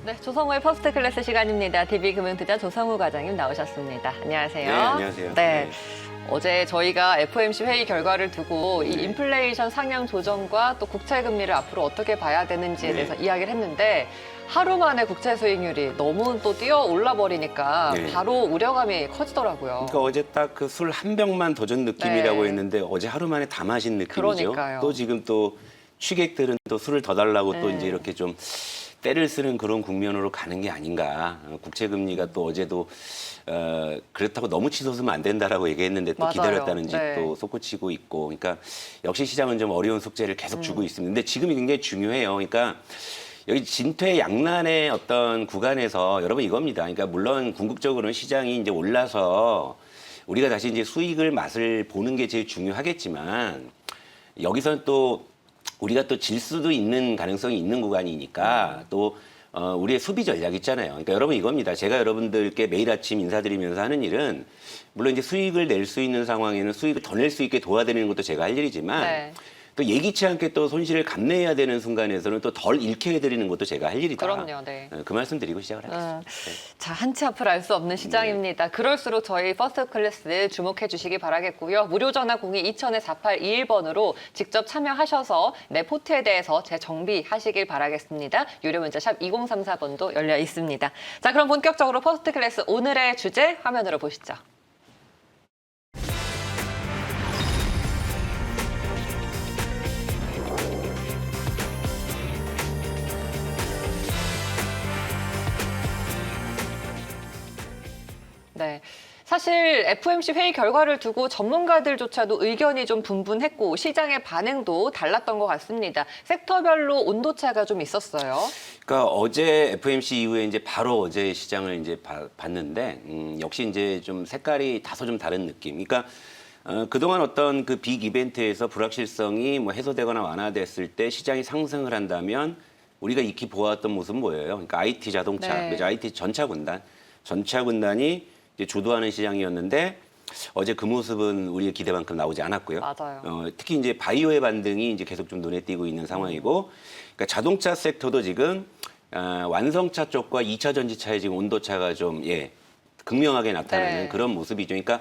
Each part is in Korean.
네, 조성우의 퍼스트 클래스 시간입니다. DB금융투자 조성우 과장님 나오셨습니다. 안녕하세요. 네, 안녕하세요. 네. 어제 저희가 FOMC 회의 결과를 두고 이 인플레이션 상향 조정과 또 국채 금리를 앞으로 어떻게 봐야 되는지에 대해서 이야기를 했는데 하루 만에 국채 수익률이 너무 또 뛰어 올라 버리니까 바로 우려감이 커지더라고요. 그러니까 어제 딱 그 술 한 병만 더 준 느낌이라고 네. 했는데 어제 하루 만에 다 마신 느낌이죠. 그러니까요. 또 지금 또 취객들은 또 술을 더 달라고 또 네. 이제 이렇게 좀 때를 쓰는 그런 국면으로 가는 게 아닌가. 국채 금리가 또 어제도 그렇다고 너무 치솟으면 안 된다라고 얘기했는데 또 맞아요. 기다렸다는 집 네. 또 솟구치고 있고. 그러니까 역시 시장은 좀 어려운 숙제를 계속 주고 있습니다. 근데 지금이 굉장히 중요해요. 그러니까 여기 진퇴양난의 어떤 구간에서 여러분 이겁니다. 그러니까 물론 궁극적으로는 시장이 이제 올라서 우리가 다시 이제 수익을 맛을 보는 게 제일 중요하겠지만 여기서는 또 우리가 또 질 수도 있는 가능성이 있는 구간이니까 또 우리의 수비 전략 있잖아요. 그러니까 여러분 이겁니다. 제가 여러분들께 매일 아침 인사드리면서 하는 일은 물론 이제 수익을 낼 수 있는 상황에는 수익을 더 낼 수 있게 도와드리는 것도 제가 할 일이지만 네. 또 예기치 않게 또 손실을 감내해야 되는 순간에서는 또 덜 잃게 해드리는 것도 제가 할 일이다. 그럼요, 네. 그 말씀 드리고 시작을 하겠습니다. 자, 한치 앞을 알 수 없는 시장입니다. 그럴수록 저희 퍼스트 클래스 주목해 주시기 바라겠고요. 무료 전화 02-2000-4821번으로 직접 참여하셔서 내 포트에 대해서 재정비하시길 바라겠습니다. 유료 문자 샵 2034번도 열려 있습니다. 자, 그럼 본격적으로 퍼스트 클래스 오늘의 주제 화면으로 보시죠. 네. 사실 FOMC 회의 결과를 두고 전문가들조차도 의견이 좀 분분했고 시장의 반응도 달랐던 것 같습니다. 섹터별로 온도차가 좀 있었어요. 그러니까 어제 FOMC 이후에 이제 바로 어제 시장을 이제 봤는데 역시 이제 좀 색깔이 다소 좀 다른 느낌. 그러니까 그동안 어떤 그 빅 이벤트에서 불확실성이 뭐 해소되거나 완화됐을 때 시장이 상승을 한다면 우리가 익히 보았던 모습은 뭐예요? 그러니까 IT 자동차, 네. 그죠? IT 전차 군단이 이제 주도하는 시장이었는데 어제 그 모습은 우리의 기대만큼 나오지 않았고요. 맞아요. 특히 이제 바이오의 반등이 이제 계속 좀 눈에 띄고 있는 상황이고, 그러니까 자동차 섹터도 지금 완성차 쪽과 2차 전지차의 지금 온도차가 좀 극명하게 나타나는 네. 그런 모습이죠. 그러니까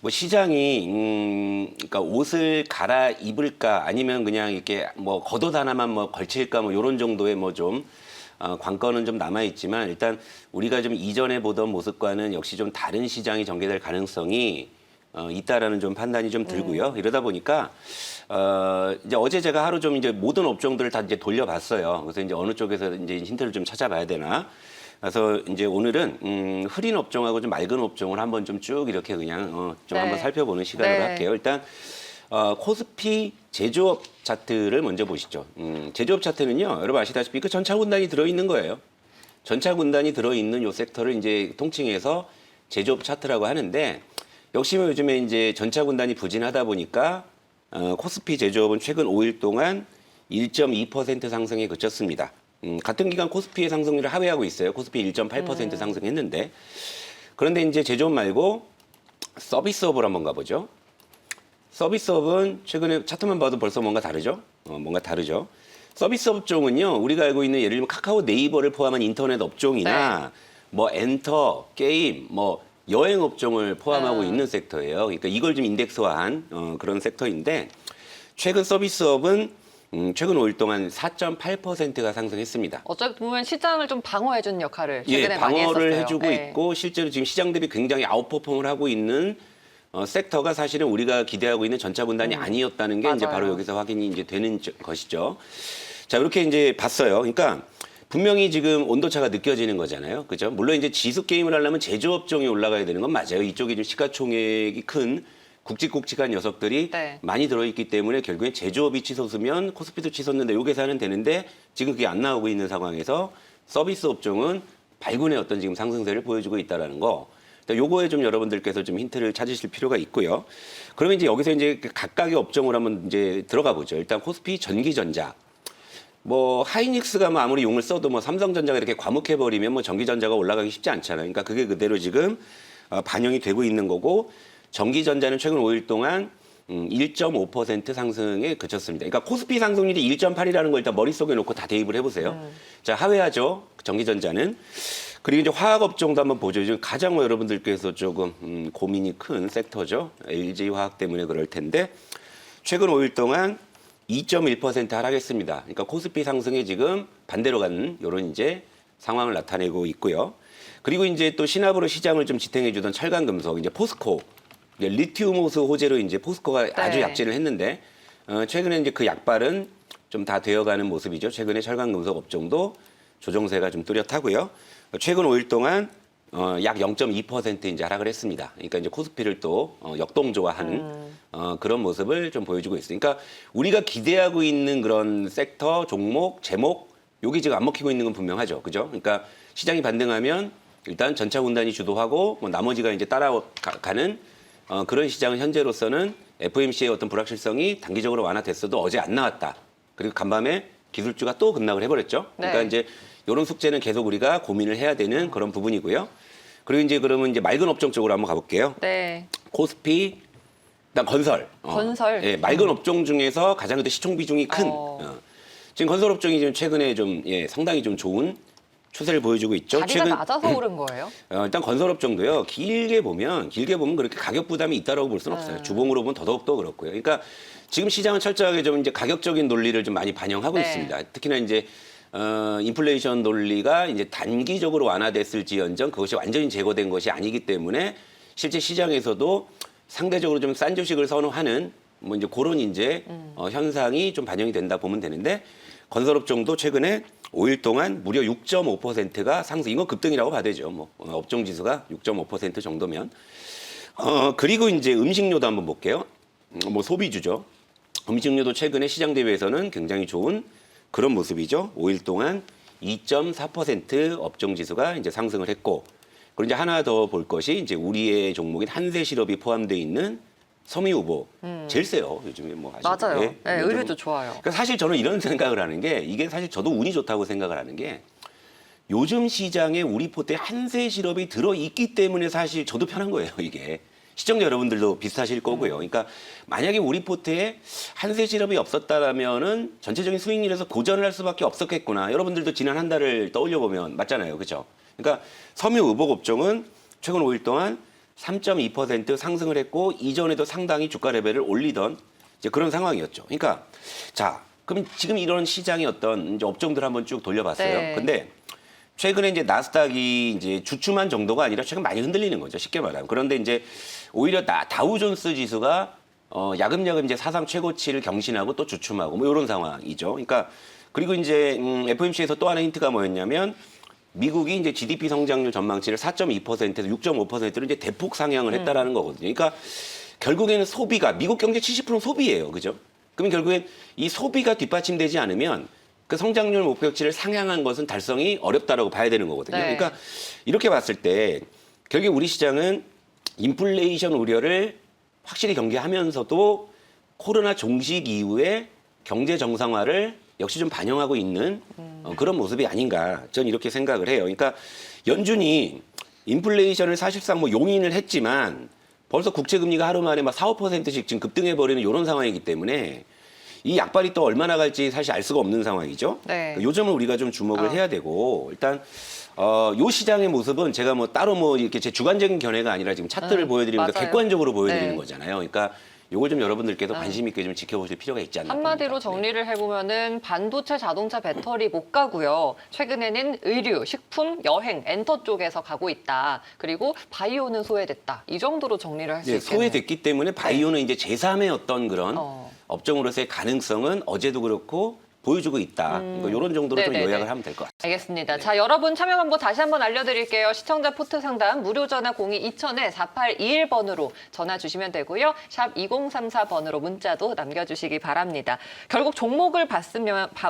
뭐 시장이 그러니까 옷을 갈아 입을까 아니면 그냥 이렇게 뭐 겉옷 하나만 뭐 걸칠까 뭐 이런 정도의 뭐좀 관건은 좀 남아있지만 일단 우리가 좀 이전에 보던 모습과는 역시 좀 다른 시장이 전개될 가능성이 있다라는 좀 판단이 좀 들고요. 이러다 보니까 이제 어제 제가 하루 좀 이제 모든 업종들을 다 이제 돌려봤어요. 그래서 이제 어느 쪽에서 이제 힌트를 좀 찾아봐야 되나. 그래서 이제 오늘은 흐린 업종하고 좀 맑은 업종을 한번 좀 쭉 이렇게 그냥 좀 네. 한번 살펴보는 시간을 네. 할게요. 일단 코스피 제조업 차트를 먼저 보시죠. 제조업 차트는요, 여러분 아시다시피 그 전차 군단이 들어있는 거예요. 전차 군단이 들어있는 요 섹터를 이제 통칭해서 제조업 차트라고 하는데, 역시 뭐 요즘에 이제 전차 군단이 부진하다 보니까 코스피 제조업은 최근 5일 동안 1.2% 상승에 그쳤습니다. 같은 기간 코스피의 상승률을 하회하고 있어요. 코스피 1.8% 상승했는데, 그런데 이제 제조업 말고 서비스업을 한번 가보죠. 서비스업은 최근에 차트만 봐도 벌써 뭔가 다르죠? 뭔가 다르죠. 서비스 업종은요, 우리가 알고 있는 예를 들면 카카오 네이버를 포함한 인터넷 업종이나 뭐 엔터, 게임, 뭐 여행 업종을 포함하고 있는 섹터예요. 그러니까 이걸 좀 인덱스화한 그런 섹터인데 최근 서비스업은 최근 5일 동안 4.8%가 상승했습니다. 어차피 보면 시장을 좀 방어해주는 역할을 최근에 많이 했었어요. 방어를 해주고 네. 있고 실제로 지금 시장 대비 굉장히 아웃퍼폼을 하고 있는 섹터가 사실은 우리가 기대하고 있는 전차 군단이 아니었다는 게 이제 맞아요. 바로 여기서 확인이 이제 되는 것이죠. 자, 이렇게 이제 봤어요. 그러니까 분명히 지금 온도차가 느껴지는 거잖아요. 그죠? 물론 이제 지수 게임을 하려면 제조업종이 올라가야 되는 건 맞아요. 이쪽에 좀 시가총액이 큰 굵직굵직한 녀석들이 네. 많이 들어있기 때문에 결국엔 제조업이 치솟으면 코스피도 치솟는데 요 계산은 되는데 지금 그게 안 나오고 있는 상황에서 서비스 업종은 발군의 어떤 지금 상승세를 보여주고 있다는 거. 요거에 좀 여러분들께서 좀 힌트를 찾으실 필요가 있고요. 그러면 이제 여기서 이제 각각의 업종을 한번 이제 들어가 보죠. 일단 코스피 전기전자. 뭐 하이닉스가 뭐 아무리 용을 써도 뭐 삼성전자가 이렇게 과묵해 버리면 뭐 전기전자가 올라가기 쉽지 않잖아요. 그러니까 그게 그대로 지금 반영이 되고 있는 거고 전기전자는 최근 5일 동안 1.5% 상승에 그쳤습니다. 그러니까 코스피 상승률이 1.8이라는 걸 일단 머릿속에 놓고 다 대입을 해보세요. 자, 하회하죠. 전기전자는. 그리고 이제 화학업종도 한번 보죠. 지금 가장 여러분들께서 조금 고민이 큰 섹터죠. LG화학 때문에 그럴 텐데 최근 5일 동안 2.1% 하락했습니다. 그러니까 코스피 상승에 지금 반대로 가는 이런 이제 상황을 나타내고 있고요. 그리고 이제 또 신압으로 시장을 좀 지탱해주던 철강금속, 이제 포스코, 이제 리튬 호수 호재로 이제 포스코가 아주 약진을 했는데 최근에 이제 그 약발은 좀 다 되어가는 모습이죠. 최근에 철강금속 업종도 조정세가 좀 뚜렷하고요. 최근 5일 동안 약 0.2% 이제 하락을 했습니다. 그러니까 이제 코스피를 또 역동조화하는 그런 모습을 좀 보여주고 있어요. 그러니까 우리가 기대하고 있는 그런 섹터, 종목, 제목, 여기 지금 안 먹히고 있는 건 분명하죠. 그죠? 그러니까 시장이 반등하면 일단 전차 군단이 주도하고 뭐 나머지가 이제 따라가는 그런 시장은 현재로서는 FOMC의 어떤 불확실성이 단기적으로 완화됐어도 어제 안 나왔다. 그리고 간밤에 기술주가 또 급락을 해버렸죠. 그러니까 네. 이제 이런 숙제는 계속 우리가 고민을 해야 되는 그런 부분이고요. 그리고 이제 그러면 이제 맑은 업종 쪽으로 한번 가볼게요. 네. 코스피, 그다음 건설. 건설. 예, 맑은 업종 중에서 가장 그때 시총 비중이 큰. 지금 건설 업종이 지금 최근에 좀 상당히 좀 좋은 추세를 보여주고 있죠. 자리가 낮아서 오른 거예요? 일단 건설 업종도요. 길게 보면 그렇게 가격 부담이 있다라고 볼 수는 없어요. 주봉으로 보면 더더욱 그렇고요. 그러니까 지금 시장은 철저하게 좀 이제 가격적인 논리를 좀 많이 반영하고 네. 있습니다. 특히나 이제 인플레이션 논리가 이제 단기적으로 완화됐을지언정 그것이 완전히 제거된 것이 아니기 때문에 실제 시장에서도 상대적으로 좀 싼 주식을 선호하는 뭐 이제 그런 이제 현상이 좀 반영이 된다 보면 되는데 건설업종도 최근에 5일 동안 무려 6.5%가 상승. 이건 급등이라고 봐야 되죠. 뭐 업종 지수가 6.5% 정도면. 그리고 이제 음식료도 한번 볼게요. 뭐 소비주죠. 음식료도 최근에 시장 대비해서는 굉장히 좋은 그런 모습이죠. 5일 동안 2.4% 업종 지수가 이제 상승을 했고, 그리고 이제 하나 더 볼 것이 이제 우리의 종목인 한세실업이 포함되어 있는 섬유유보 제일 세요. 요즘에 뭐 아시죠? 맞아요. 예, 네, 요즘 의류도 좋아요. 그러니까 사실 저는 이런 생각을 하는 게 이게 사실 저도 운이 좋다고 생각을 하는 게 요즘 시장에 우리 포트에 한세실업이 들어있기 때문에 사실 저도 편한 거예요, 이게. 시청자 여러분들도 비슷하실 거고요. 그러니까 만약에 우리 포트에 한세실업이 없었다라면은 전체적인 수익률에서 고전을 할 수밖에 없었겠구나. 여러분들도 지난 한 달을 떠올려 보면 맞잖아요, 그렇죠? 그러니까 섬유의복 업종은 최근 5일 동안 3.2% 상승을 했고 이전에도 상당히 주가 레벨을 올리던 이제 그런 상황이었죠. 그러니까 자, 그럼 지금 이런 시장의 어떤 이제 업종들 한번 쭉 돌려봤어요. 네. 근데 최근에 이제 나스닥이 이제 주춤한 정도가 아니라 최근 많이 흔들리는 거죠. 쉽게 말하면. 그런데 이제 오히려 다우존스 지수가 야금야금 이제 사상 최고치를 경신하고 또 주춤하고 뭐 이런 상황이죠. 그러니까 그리고 이제 FOMC에서 또 하나 힌트가 뭐였냐면 미국이 이제 GDP 성장률 전망치를 4.2%에서 6.5%로 이제 대폭 상향을 했다라는 거거든요. 그러니까 결국에는 소비가 미국 경제 70%는 소비예요. 그죠? 그러면 결국엔 이 소비가 뒷받침되지 않으면 그 성장률 목표치를 상향한 것은 달성이 어렵다라고 봐야 되는 거거든요. 네. 그러니까 이렇게 봤을 때 결국 우리 시장은 인플레이션 우려를 확실히 경계하면서도 코로나 종식 이후에 경제 정상화를 역시 좀 반영하고 있는 그런 모습이 아닌가 저는 이렇게 생각을 해요. 그러니까 연준이 인플레이션을 사실상 뭐 용인을 했지만 벌써 국채 금리가 하루 만에 막 4, 5%씩 지금 급등해 버리는 이런 상황이기 때문에 이 약발이 또 얼마나 갈지 사실 알 수가 없는 상황이죠. 네. 요 점을 우리가 좀 주목을 해야 되고 일단 요 시장의 모습은 제가 뭐 따로 뭐 이렇게 제 주관적인 견해가 아니라 지금 차트를 보여드리면서 맞아요. 객관적으로 보여드리는 네. 거잖아요. 그러니까 요걸 좀 여러분들께서 관심 있게 좀 지켜보실 필요가 있지 않나. 한마디로 봅니다. 정리를 해보면은 반도체, 자동차, 배터리 못 가고요. 최근에는 의류, 식품, 여행, 엔터 쪽에서 가고 있다. 그리고 바이오는 소외됐다. 이 정도로 정리를 할 수 네, 있겠네요. 소외됐기 때문에 바이오는 이제 제3의 어떤 그런 업종으로서의 가능성은 어제도 그렇고 보여주고 있다. 그러니까 이런 정도로 좀 네네네. 요약을 하면 될 것 같아요. 알겠습니다. 자, 여러분 참여 방법 다시 한번 알려드릴게요. 시청자 포트 상담 무료 전화 02-2000-4821번으로 전화 주시면 되고요. 샵 2034번으로 문자도 남겨주시기 바랍니다. 결국 종목을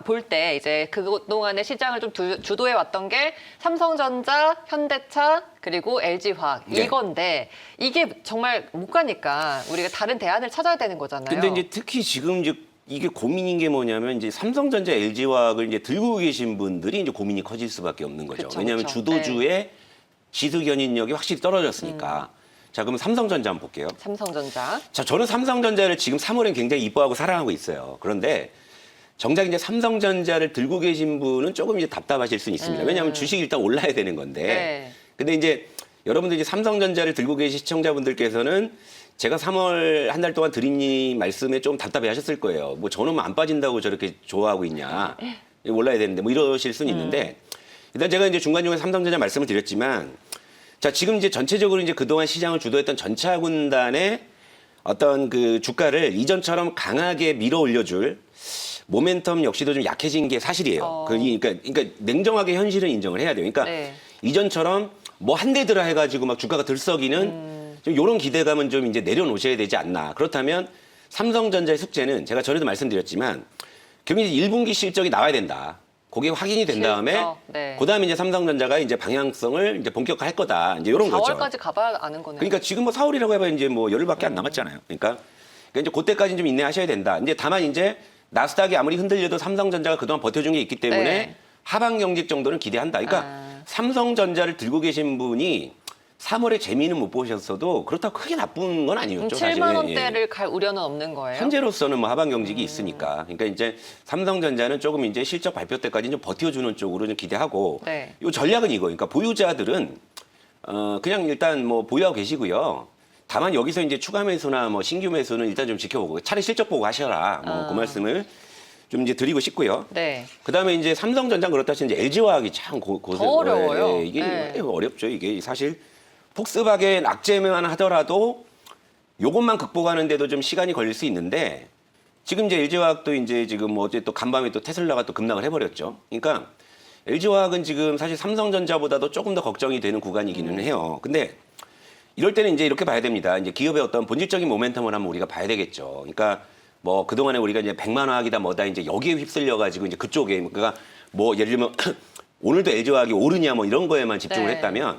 볼 때 이제 그동안의 시장을 좀 주도해 왔던 게 삼성전자, 현대차, 그리고 LG화학 네. 이건데 이게 정말 못 가니까 우리가 다른 대안을 찾아야 되는 거잖아요. 근데 이제 특히 지금 이제 이게 고민인 게 뭐냐면 이제 삼성전자, LG화학을 이제 들고 계신 분들이 이제 고민이 커질 수밖에 없는 거죠. 그쵸, 왜냐하면 그쵸. 주도주의 지수 견인력이 확실히 떨어졌으니까. 자, 그럼 삼성전자 한번 볼게요. 삼성전자. 자, 저는 삼성전자를 지금 3월엔 굉장히 이뻐하고 사랑하고 있어요. 그런데 정작 이제 삼성전자를 들고 계신 분은 조금 이제 답답하실 수는 있습니다. 왜냐하면 주식이 일단 올라야 되는 건데. 네. 근데 이제 여러분들 이제 삼성전자를 들고 계신 시청자분들께서는 제가 3월 한 달 동안 드린 이 말씀에 좀 답답해 하셨을 거예요. 뭐 저는 안 빠진다고 저렇게 좋아하고 있냐. 올라야 되는데 뭐 이러실 수는 있는데 일단 제가 이제 중간중간 삼성전자 말씀을 드렸지만 자, 지금 이제 전체적으로 이제 그동안 시장을 주도했던 전차군단의 어떤 그 주가를 이전처럼 강하게 밀어 올려줄 모멘텀 역시도 좀 약해진 게 사실이에요. 그러니까 냉정하게 현실은 인정을 해야 돼요. 그러니까 네. 이전처럼 뭐 한 대 들어 해가지고 막 주가가 들썩이는 좀 이런 기대감은 좀 이제 내려놓으셔야 되지 않나. 그렇다면 삼성전자의 숙제는 제가 전에도 말씀드렸지만 결국 이제 1분기 실적이 나와야 된다. 그게 확인이 된 다음에 실적, 네. 그다음에 이제 삼성전자가 이제 방향성을 이제 본격화할 거다. 이제 이런 거죠. 4월까지 가봐야 아는 거네요. 그러니까 지금 뭐 4월이라고 해봐 이제 뭐 열흘밖에 안 남았잖아요. 그러니까 이제 그때까지는 좀 인내하셔야 된다. 이제 다만 이제 나스닥이 아무리 흔들려도 삼성전자가 그동안 버텨준 게 있기 때문에 네. 하방 경직 정도는 기대한다. 그러니까 삼성전자를 들고 계신 분이 3월에 재미는 못 보셨어도 그렇다고 크게 나쁜 건 아니었죠. 7만 사실은. 원대를 갈 우려는 없는 거예요? 현재로서는 뭐 하방 경직이 있으니까. 그러니까 이제 삼성전자는 조금 이제 실적 발표 때까지 좀 버텨주는 쪽으로 좀 기대하고. 네. 이 전략은 이거. 그러니까 보유자들은 그냥 일단 뭐 보유하고 계시고요. 다만 여기서 이제 추가 매수나 뭐 신규 매수는 일단 좀 지켜보고 차례 실적 보고 하셔라. 뭐 그 말씀을 좀 이제 드리고 싶고요. 네. 그다음에 이제 삼성전자 그렇다 치면 이제 LG화학이 참 더 어려워요. 예, 이게 네. 어렵죠. 이게 사실 폭스바겐 악재만 하더라도 요것만 극복하는데도 좀 시간이 걸릴 수 있는데 지금 이제 LG화학도 이제 지금 뭐 어제 또 간밤에 또 테슬라가 또 급락을 해버렸죠. 그러니까 LG화학은 지금 사실 삼성전자보다도 조금 더 걱정이 되는 구간이기는 해요. 근데 이럴 때는 이제 이렇게 봐야 됩니다. 이제 기업의 어떤 본질적인 모멘텀을 한번 우리가 봐야 되겠죠. 그러니까 뭐 그동안에 우리가 이제 백만화학이다 뭐다 이제 여기에 휩쓸려 가지고 이제 그쪽에 그러니까 뭐 예를 들면 오늘도 LG화학이 오르냐 뭐 이런 거에만 집중을 네. 했다면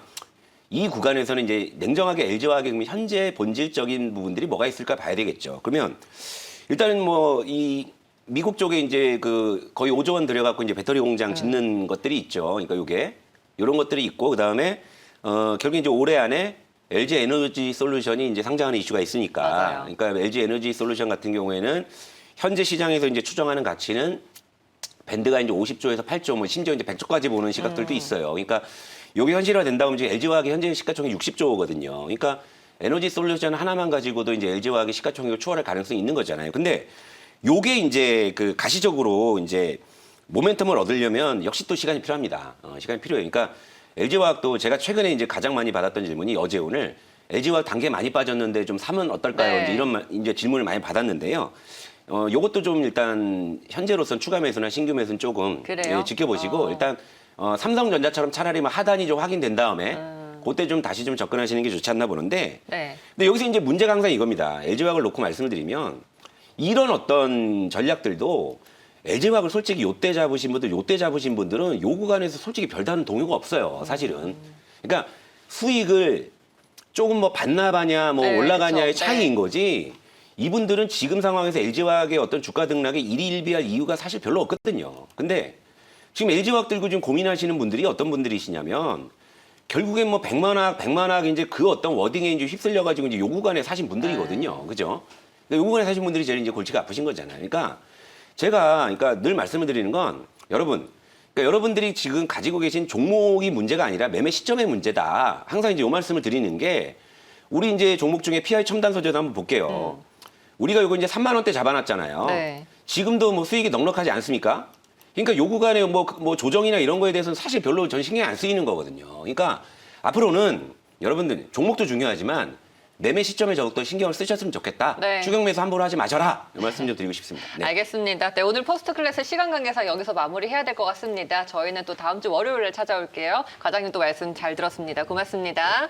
이 구간에서는 이제 냉정하게 LG화학의 현재 본질적인 부분들이 뭐가 있을까 봐야 되겠죠. 그러면 일단은 뭐 이 미국 쪽에 이제 그 거의 5조 원 들여갖고 이제 배터리 공장 짓는 것들이 있죠. 그러니까 요게 이런 것들이 있고 그다음에 결국 이제 올해 안에 LG 에너지 솔루션이 이제 상장하는 이슈가 있으니까. 맞아요. 그러니까 LG 에너지 솔루션 같은 경우에는 현재 시장에서 이제 추정하는 가치는 밴드가 이제 50조에서 8조, 뭐 심지어 이제 100조까지 보는 시각들도 있어요. 그러니까 요게 현실화 된다면 이제 LG화학의 현재 시가총액 60조거든요. 그러니까 에너지 솔루션 하나만 가지고도 이제 LG화학의 시가총액을 추월할 가능성이 있는 거잖아요. 근데 요게 이제 그 가시적으로 이제 모멘텀을 얻으려면 역시 또 시간이 필요합니다. 시간이 필요해요. 그러니까 LG화학도 제가 최근에 이제 가장 많이 받았던 질문이 어제 오늘 LG화학 단계 많이 빠졌는데 좀 사면 어떨까요? 네. 이제 이런 이제 질문을 많이 받았는데요. 요것도 좀 일단 현재로서는 추가 매수나 신규 매수는 조금 그래요? 예, 지켜보시고 일단 삼성전자처럼 차라리 뭐 하단이 좀 확인된 다음에 음. 그때 좀 다시 좀 접근하시는 게 좋지 않나 보는데 네. 근데 여기서 이제 문제가 항상 이겁니다. LG화학을 놓고 말씀을 드리면 이런 어떤 전략들도 LG화학을 솔직히 요때 잡으신 분들, 요때 잡으신 분들은 요 구간에서 솔직히 별다른 동요가 없어요. 사실은. 그러니까 수익을 조금 뭐 반납하냐, 뭐 네, 올라가냐의 그쵸. 차이인 거지. 이분들은 지금 상황에서 LG화학의 어떤 주가 등락에 일희일비할 이유가 사실 별로 없거든요. 근데 지금 LG화학 들고 지금 고민하시는 분들이 어떤 분들이시냐면 결국엔 뭐 백만학 이제 그 어떤 워딩에 이제 휩쓸려가지고 이제 요 구간에 사신 분들이거든요. 그죠? 요 구간에 사신 분들이 제일 이제 골치가 아프신 거잖아요. 그러니까 제가 그러니까 늘 말씀을 드리는 건 여러분, 그러니까 여러분들이 지금 가지고 계신 종목이 문제가 아니라 매매 시점의 문제다. 항상 이제 요 말씀을 드리는 게 우리 이제 종목 중에 PI 첨단 소재도 한번 볼게요. 우리가 요거 이제 3만 원대 잡아놨잖아요. 네. 지금도 뭐 수익이 넉넉하지 않습니까? 그러니까 요 구간에 뭐 조정이나 이런 거에 대해서는 사실 별로 전 신경이 안 쓰이는 거거든요. 그러니까 앞으로는 여러분들 종목도 중요하지만 매매 시점에 더욱더 신경을 쓰셨으면 좋겠다. 네. 추격 매수 함부로 하지 마셔라. 이 말씀 좀 드리고 싶습니다. 네. 알겠습니다. 네, 오늘 포스트 클래스 시간 관계상 여기서 마무리해야 될 것 같습니다. 저희는 또 다음 주 월요일에 찾아올게요. 과장님 또 말씀 잘 들었습니다. 고맙습니다.